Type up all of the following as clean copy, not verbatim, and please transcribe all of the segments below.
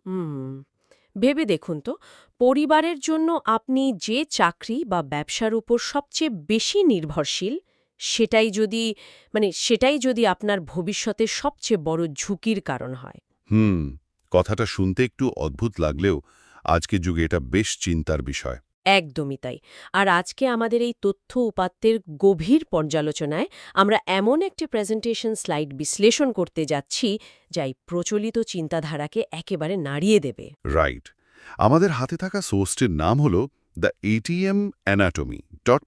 হুম, ভেবে দেখুন তো, পরিবারের জন্য আপনি যে চাকরি বা ব্যবসার উপর সবচেয়ে বেশি নির্ভরশীল, সেটাই যদি সেটাই যদি আপনার ভবিষ্যতের সবচেয়ে বড় ঝুঁকির কারণ হয়। হুম, কথাটা শুনতে একটু অদ্ভুত লাগলেও আজকের যুগে এটা বেশ চিন্তার বিষয়। একদমই তাই। আর আজকে আমাদের এই তথ্য উপাত্তের গভীর পর্যালোচনায় আমরা এমন একটি প্রেজেন্টেশন স্লাইড বিশ্লেষণ করতে যাচ্ছি, যা এই প্রচলিত চিন্তাধারাকে একেবারে নাড়িয়ে দেবে। রাইট। আমাদের হাতে থাকা সোর্সটির নাম হল দ্য এটিএম অ্যানাটমি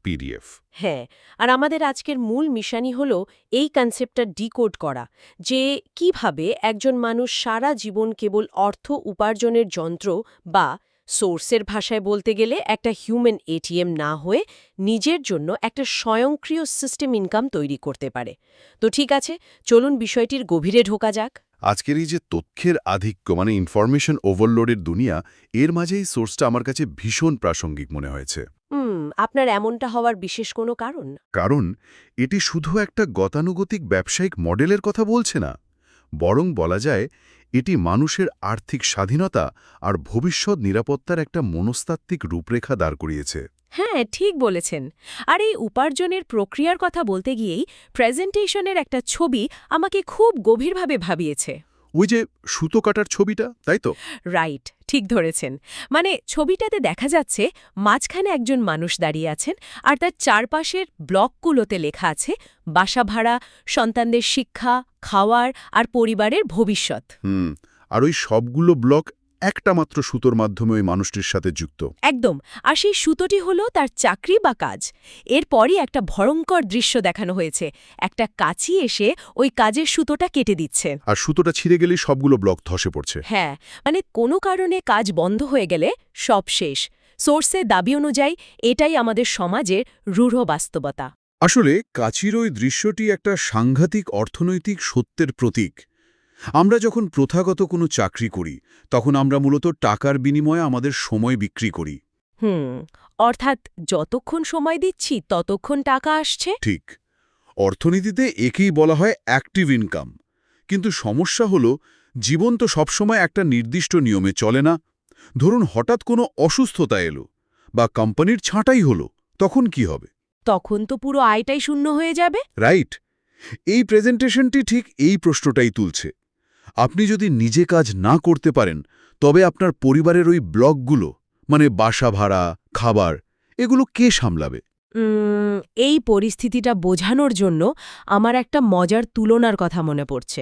.pdf। হ্যাঁ, আর আমাদের আজকের মূল মিশনই হল এই কনসেপ্টটা ডিকোড করা, যে কিভাবে একজন মানুষ সারা জীবন কেবল অর্থ উপার্জনের যন্ত্র বা সোর্সের ভাষায় বলতে গেলে একটা হিউম্যান এটিএম না হয়ে নিজের জন্য একটা স্বয়ংক্রিয় সিস্টেম ইনকাম তৈরি করতে পারে। তো ঠিক আছে, চলুন বিষয়টির গভীরে ঢোকা যাক। আজকের এই যে তথ্যের আধিক্য ইনফরমেশন ওভারলোডের দুনিয়া, এর মাঝে এই সোর্সটা আমার কাছে ভীষণ প্রাসঙ্গিক মনে হয়েছে। আপনার এমনটা হওয়ার বিশেষ কোনো কারণ? কারণ এটি শুধু একটা গতানুগতিক ব্যবসায়িক মডেলের কথা বলছে না, বরং বলা যায় এটি মানুষের আর্থিক স্বাধীনতা আর ভবিষ্যৎ নিরাপত্তার একটা মনস্তাত্ত্বিক রূপরেখা দাঁড় করিয়েছে। হ্যাঁ, ঠিক বলেছেন। আর এই উপার্জনের প্রক্রিয়ার কথা বলতে গিয়েই প্রেজেন্টেশনের একটা ছবি আমাকে খুব গভীরভাবে ভাবিয়েছে। ওই যে সুতো কাটার ছবিটা, তাই তো? রাইট, ঠিক ধরেছেন। ছবিটাতে দেখা যাচ্ছে মাঝখানে একজন মানুষ দাঁড়িয়ে আছেন, আর তার চারপাশের ব্লকগুলোতে লেখা আছে বাসা ভাড়া, সন্তানদের শিক্ষা, খাওয়ার আর পরিবারের ভবিষ্যৎ। হুম। আর ওই সবগুলো ব্লক একটা মাত্র সুতোর মাধ্যমে ওই মানুষটির সাথে যুক্ত। একদম। আর সেই সুতোটি হলো তার চাকরি বা কাজ। এরপরই একটা ভয়ঙ্কর দৃশ্য দেখানো হয়েছে। একটা কাঁচি এসে ওই কাজের সুতোটা কেটে দিচ্ছে। আর সুতোটা ছিঁড়ে গেলেই সবগুলো ব্লক ধসে পড়ছে। হ্যাঁ, কোনো কারণে কাজ বন্ধ হয়ে গেলে সব শেষ। সোর্সের দাবি অনুযায়ী এটাই আমাদের সমাজের রূঢ় বাস্তবতা। আসলে কাচির ওই দৃশ্যটি একটা সাংঘাতিক অর্থনৈতিক সত্যের প্রতীক। আমরা যখন প্রথাগত কোনো চাকরি করি, তখন আমরা মূলত টাকার বিনিময়ে আমাদের সময় বিক্রি করি। হুম, অর্থাৎ যতক্ষণ সময় দিচ্ছি ততক্ষণ টাকা আসছে। ঠিক। অর্থনীতিতে একেই বলা হয় অ্যাক্টিভ ইনকাম। কিন্তু সমস্যা হলো, জীবন তো সবসময় একটা নির্দিষ্ট নিয়মে চলে না। ধরুন হঠাৎ কোনো অসুস্থতা এলো বা কোম্পানির ছাঁটাই হলো, তখন কি হবে? তখন তো পুরো আয়টাই শূন্য হয়ে যাবে। রাইট। এই প্রেজেন্টেশনটি ঠিক এই প্রশ্নটাই তুলছে। আপনি যদি নিজে কাজ না করতে পারেন, তবে আপনার পরিবারের ওই ব্লকগুলো, বাসা ভাড়া, খাবার, এগুলো কে সামলাবে? উম, এই পরিস্থিতিটা বোঝানোর জন্য আমার একটা মজার তুলনার কথা মনে পড়ছে।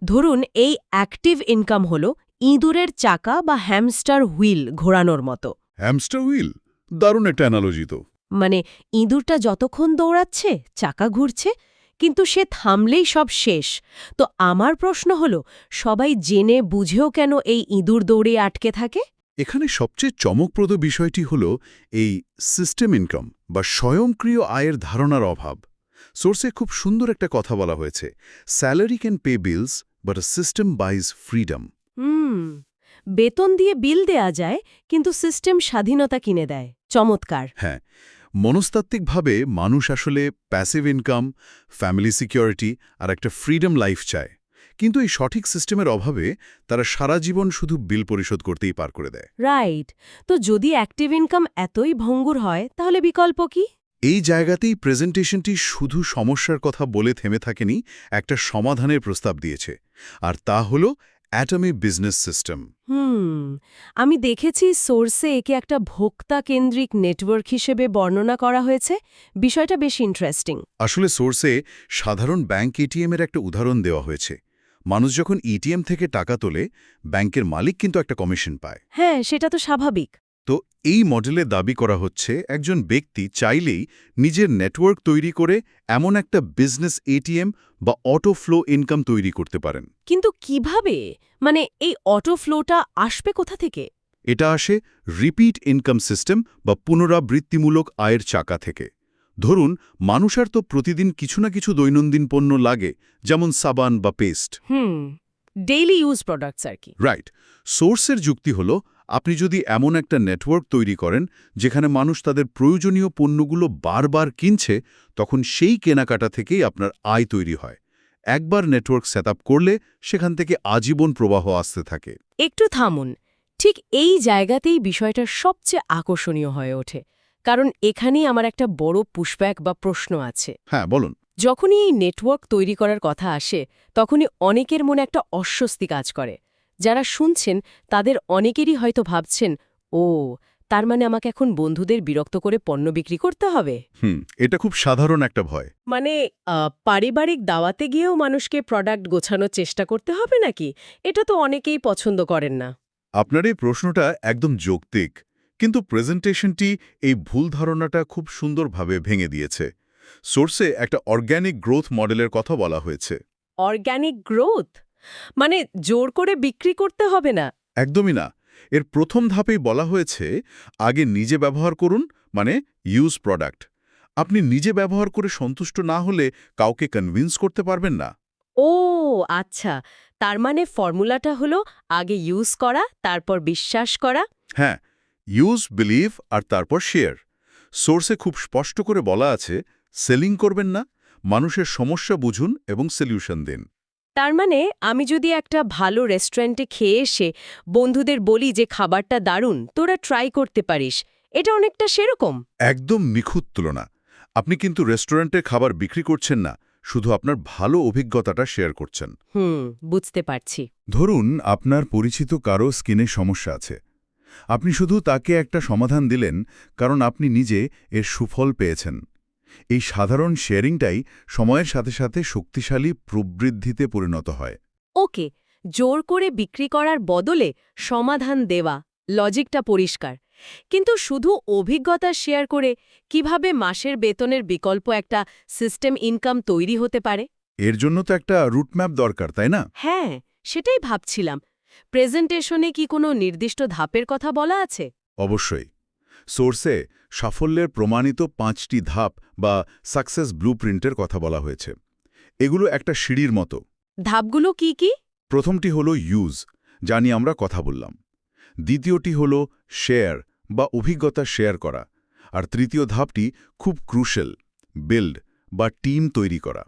ধরুন এই অ্যাক্টিভ ইনকাম হলো ইঁদুরের চাকা বা হ্যামস্টার হুইল ঘোরানোর মতো। Hamster wheel? দারুণ একটা অ্যানালজি তো। মানে ইঁদুরটা যতক্ষণ দৌড়াচ্ছে চাকা ঘুরছে, কিন্তু সে থামলেই সব শেষ। তো আমার প্রশ্ন হলো, সবাই জেনে বুঝেও কেন এই ইঁদুর দৌড়ে আটকে থাকে? এখানে সবচেয়ে চমকপ্রদ বিষয়টি হল এই সিস্টেম ইনকাম বা স্বয়ংক্রিয় আয়ের ধারণার অভাব। সোর্সে খুব সুন্দর একটা কথা বলা হয়েছে, salary can pay bills but a system buys freedom. হুম, বেতন দিয়ে বিল দেয়া যায়, কিন্তু সিস্টেম স্বাধীনতা কিনে দেয়। চমৎকার। হ্যাঁ, মনস্তাত্ত্বিকভাবে মানুষ আসলে প্যাসিভ ইনকাম, ফ্যামিলি সিকিউরিটি আর একটা ফ্রিডম লাইফ চায়। কিন্তু এই সঠিক সিস্টেমের অভাবে তারা সারা জীবন শুধু বিল পরিশোধ করতেই পার করে দেয়। রাইট। তো যদি অ্যাক্টিভ ইনকাম এতই ভঙ্গুর হয়, তাহলে বিকল্প কি? এই জায়গাতেই প্রেজেন্টেশনটি শুধু সমস্যার কথা বলে থেমে থাকেনি, একটা সমাধানের প্রস্তাব দিয়েছে। আর তা হল অ্যাটমি বিজনেস সিস্টেম। হুম, আমি দেখেছি সোর্সে একে একটা ভোক্তা কেন্দ্রিক নেটওয়ার্ক হিসেবে বর্ণনা করা হয়েছে। বিষয়টা বেশ ইন্টারেস্টিং। আসলে সোর্সে সাধারণ ব্যাংক এটিএমের একটা উদাহরণ দেওয়া হয়েছে। মানুষ যখন এটিএম থেকে টাকা তোলে, ব্যাংকের মালিক কিন্তু একটা কমিশন পায়। হ্যাঁ, সেটা তো স্বাভাবিক। তো এই মডেলে দাবি করা হচ্ছে একজন ব্যক্তি চাইলেই নিজের নেটওয়ার্ক তৈরি করে এমন একটা বিজনেস এটিএম বা অটো ফ্লো ইনকাম তৈরি করতে পারেন। কিন্তু কিভাবে? এই অটো ফ্লোটা আসবে কোথা থেকে? এটা আসে রিপিট ইনকাম সিস্টেম বা পুনরাবৃত্তিমূলক আয়ের চাকা থেকে। ধরুন মানুষের তো প্রতিদিন কিছু না কিছু দৈনন্দিন পণ্য লাগে, যেমন সাবান বা পেস্ট। ডেইলি ইউজ প্রোডাক্টস আর কি। রাইট। সোর্সের যুক্তি হল, আপনি যদি এমন একটা নেটওয়ার্ক তৈরি করেন যেখানে মানুষ তাদের প্রয়োজনীয় পণ্যগুলো বারবার কিনছে, তখন সেই কেনাকাটা থেকেই আপনার আয় তৈরি হয়। একবার নেটওয়ার্ক সেট আপ করলে সেখান থেকে আজীবন প্রবাহ আসতে থাকে। একটু থামুন। ঠিক এই জায়গাতেই বিষয়টা সবচেয়ে আকর্ষণীয় হয়ে ওঠে, কারণ এখানেই আমার একটা বড় পুশব্যাক বা প্রশ্ন আছে। হ্যাঁ, বলুন। যখনই এই নেটওয়ার্ক তৈরি করার কথা আসে, তখনই অনেকের মনে একটা অস্বস্তি কাজ করে। যারা শুনছেন তাদের অনেকেরই হয়তো ভাবছেন, ও তার মানে আমাকে এখন বন্ধুদের বিরক্ত করে পণ্য বিক্রি করতে হবে। এটা খুব সাধারণ একটা ভয়। মানে পারিবারিক দাওয়াতে গিয়েও মানুষকে প্রোডাক্ট গোছানোর চেষ্টা করতে হবে নাকি? এটা তো অনেকেই পছন্দ করেন না। আপনার এই প্রশ্নটা একদম যৌক্তিক, কিন্তু প্রেজেন্টেশনটি এই ভুল ধারণাটা খুব সুন্দরভাবে ভেঙে দিয়েছে। সোর্সে একটা অর্গ্যানিক গ্রোথ মডেলের কথা বলা হয়েছে। অর্গানিক গ্রোথ মানে জোর করে বিক্রি করতে হবে না? একদমই না। এর প্রথম ধাপেই বলা হয়েছে, আগে নিজে ব্যবহার করুন, মানে ইউজ প্রোডাক্ট। আপনি নিজে ব্যবহার করে সন্তুষ্ট না হলে কাউকে কনভিন্স করতে পারবেন না। ও আচ্ছা, তার মানে ফর্মুলাটা হলো আগে ইউজ করা, তারপর বিশ্বাস করা। হ্যাঁ, ইউজ, বিলিভ আর তারপর শেয়ার। সোর্সে খুব স্পষ্ট করে বলা আছে, সেলিং করবেন না, মানুষের সমস্যা বুঝুন এবং সলিউশন দিন। তার মানে আমি যদি একটা ভালো রেস্টুরেন্টে খেয়ে এসে বন্ধুদের বলি যে খাবারটা দারুণ, তোরা ট্রাই করতে পারিস, এটা অনেকটা সেরকম। একদম নিখুঁত তুলনা। আপনি কিন্তু রেস্টুরেন্টের খাবার বিক্রি করছেন না, শুধু আপনার ভালো অভিজ্ঞতাটা শেয়ার করছেন। বুঝতে পারছি। ধরুন আপনার পরিচিত কারো স্কিনে সমস্যা আছে। আপনি শুধু তাকে একটা সমাধান দিলেন, কারণ আপনি নিজে এর সুফল পেয়েছেন। এই সাধারণ শেয়ারিংটাই সময়ের সাথে সাথে শক্তিশালী প্রবৃদ্ধিতে পরিণত হয়। ওকে, জোর করে বিক্রি করার বদলে সমাধান দেওয়া, লজিকটা পরিষ্কার। কিন্তু শুধু অভিজ্ঞতা শেয়ার করে কিভাবে মাসের বেতনের বিকল্প একটা সিস্টেম ইনকাম তৈরি হতে পারে? এর জন্য তো একটা রুটম্যাপ দরকার, তাই না? হ্যাঁ, সেটাই ভাবছিলাম। প্রেজেন্টেশনে কি কোনো নির্দিষ্ট ধাপের কথা বলা আছে? অবশ্যই। সোর্সে সাফল্যের প্রমাণিত 5টি ধাপ বা সাকসেস ব্লুপ্রিন্টের কথা বলা হয়েছে। এগুলো একটা সিঁড়ির মতো। ধাপগুলো কি কি? প্রথমটি হলো ইউজ, যা নিয়ে আমরা কথা বললাম। দ্বিতীয়টি হলো শেয়ার বা অভিজ্ঞতা শেয়ার করা। আর তৃতীয় ধাপটি খুব ক্রুশাল, বিল্ড বা টিম তৈরি করা।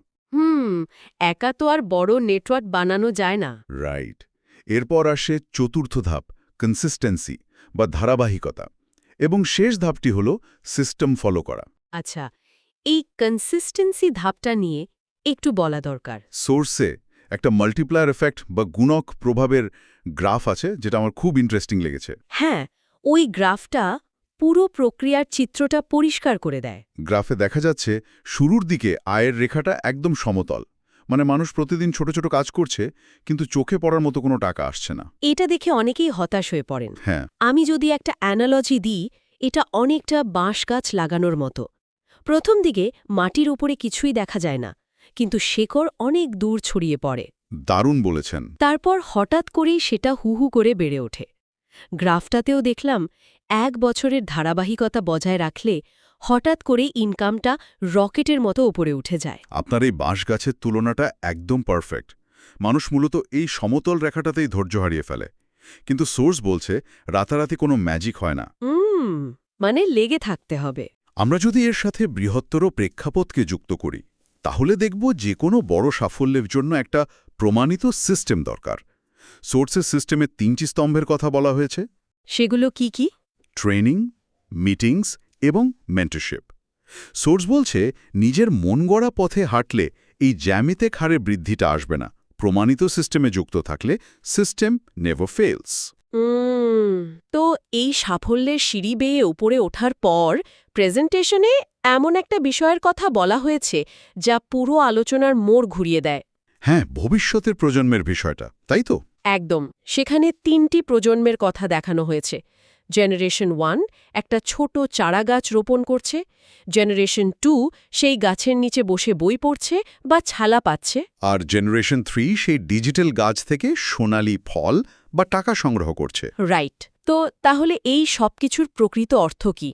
একা তো আর বড় নেটওয়ার্ক বানানো যায় না। রাইট। এরপর আসে চতুর্থ ধাপ, কনসিস্টেন্সি বা ধারাবাহিকতা। এবং শেষ ধাপটি হল সিস্টেম ফলো করা। আচ্ছা, এই কনসিস্টেন্সি ধাপটা নিয়ে একটু বলা দরকার। সোর্সে একটা মাল্টিপ্লায়ার এফেক্ট বা গুণক প্রভাবের গ্রাফ আছে, যেটা আমার খুব ইন্টারেস্টিং লেগেছে। হ্যাঁ, ওই গ্রাফটা পুরো প্রক্রিয়ার চিত্রটা পরিষ্কার করে দেয়। গ্রাফে দেখা যাচ্ছে শুরুর দিকে আয়ের রেখাটা একদম সমতল, মানে মানুষ প্রতিদিন ছোট ছোট কাজ করছে, কিন্তু চোখে পড়ার মতো কোনো টাকা আসছে না। এটা দেখে অনেকেই হতাশ হয়ে পড়েন। হ্যাঁ, আমি যদি একটা অ্যানালজি দিই, এটা অনেকটা বাঁশ গাছ লাগানোর মতো। প্রথম দিকে মাটির উপরে কিছুই দেখা যায় না, কিন্তু শেকড় অনেক দূর ছড়িয়ে পড়ে। দারুণ বলেছেন। তারপর হঠাৎ করেই সেটা হুহু করে বেড়ে ওঠে। গ্রাফটাতেও দেখলাম 1 বছরের ধারাবাহিকতা বজায় রাখলে হঠাৎ করে ইনকামটা রকেটের মতো উপরে উঠে যায়। আপনার এই বাঁশ গাছের তুলনাটা একদম পারফেক্ট। মানুষ মূলত এই সমতল রেখাটাতেই ধৈর্য হারিয়ে ফেলে। কিন্তু সোর্স বলছে রাতারাতি কোনো ম্যাজিক হয় না। মানে লেগে থাকতে হবে। আমরা যদি এর সাথে বৃহত্তর প্রেক্ষাপটকে যুক্ত করি, তাহলে দেখব যে কোনো বড় সাফল্যের জন্য একটা প্রমাণিত সিস্টেম দরকার। সোর্সের সিস্টেমে 3টি স্তম্ভের কথা বলা হয়েছে। সেগুলো কি কি? ট্রেনিং, মিটিংস এবং মেন্টরশিপ। সোর্স বলছে নিজের মন গড়া পথে হাঁটলে এই জ্যামিতিক হারে বৃদ্ধিটা আসবে না। প্রমাণিত সিস্টেমে যুক্ত থাকলে সিস্টেম নেভার ফেলস। তো এই সাফল্যের সিঁড়ি বেয়ে উপরে ওঠার পর প্রেজেন্টেশনে এমন একটা বিষয়ের কথা বলা হয়েছে যা পুরো আলোচনার মোড় ঘুরিয়ে দেয়। হ্যাঁ, ভবিষ্যতের প্রজন্মের বিষয়টা, তাই তো? একদম। সেখানে 3টি প্রজন্মের কথা দেখানো হয়েছে। জেনারেশন 1 একটা ছোট চারাগাছ রোপণ করছে, জেনারেশন 2 সেই গাছের নিচে বসে বই পড়ছে বা ছালা পাচ্ছে, আর জেনারেশন 3 সেই ডিজিটাল গাছ থেকে সোনালি ফল বা টাকা সংগ্রহ করছে। রাইট। তো তাহলে এই সবকিছুর প্রকৃত অর্থ কি?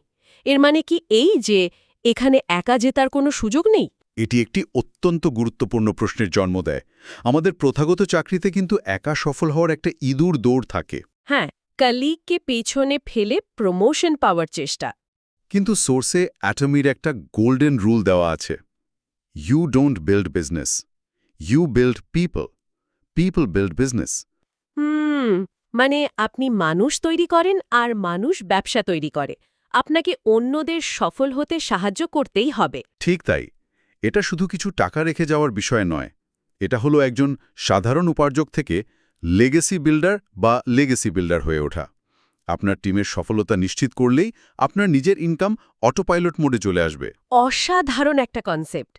এর মানে কি এই যে এখানে একা জেতার কোনো সুযোগ নেই? এটি একটি অত্যন্ত গুরুত্বপূর্ণ প্রশ্নের জন্ম দেয়। আমাদের প্রথাগত চাকরিতে কিন্তু একা সফল হওয়ার একটা ইঁদুর দৌড় থাকে। হ্যাঁ, কলিগকে পেছনে ফেলে প্রমোশন পাওয়ার চেষ্টা। কিন্তু সোর্সে অ্যাটমির একটা গোল্ডেন রুল দেওয়া আছে। You don't build business, you build people, people build business. মানে আপনি মানুষ তৈরি করেন আর মানুষ ব্যবসা তৈরি করে। আপনাকে অন্যদের সফল হতে সাহায্য করতেই হবে। ঠিক তাই। এটা শুধু কিছু টাকা রেখে যাওয়ার বিষয় নয়। এটা হলো একজন সাধারণ উপার্জক থেকে লেগেসি বিল্ডার হয়ে ওঠা। আপনার টিমের সফলতা নিশ্চিত করলেই আপনার নিজের ইনকাম অটোপাইলট মোডে চলে আসবে। অসাধারণ একটা কনসেপ্ট।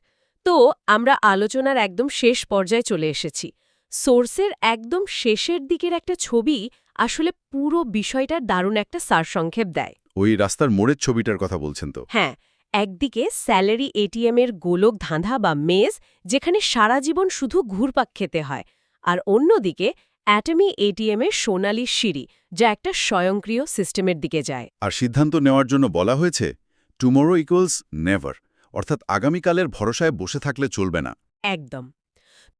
তো আমরা আলোচনার একদম শেষ পর্যায়ে চলে এসেছি। সোর্সের একদম শেষের দিকের একটা ছবি আসলে পুরো বিষয়টার দারুণ একটা সারসংক্ষেপ দেয়। ওই রাস্তার মোড়ের ছবিটার কথা বলছেন তো? হ্যাঁ, একদিকে স্যালারি এটিএমের গোলক ধাঁধা বা মেজ, যেখানে সারা জীবন শুধু ঘুরপাক খেতে হয়, আর অন্যদিকে অ্যাটমি এটিএমের সোনালি সিঁড়ি, যা একটা স্বয়ংক্রিয় সিস্টেমের দিকে যায়। আর সিদ্ধান্ত নেওয়ার জন্য বলা হয়েছে টুমোরো ইকুয়ালস নেভার, অর্থাৎ আগামীকালের ভরসায় বসে থাকলে চলবে না। একদম।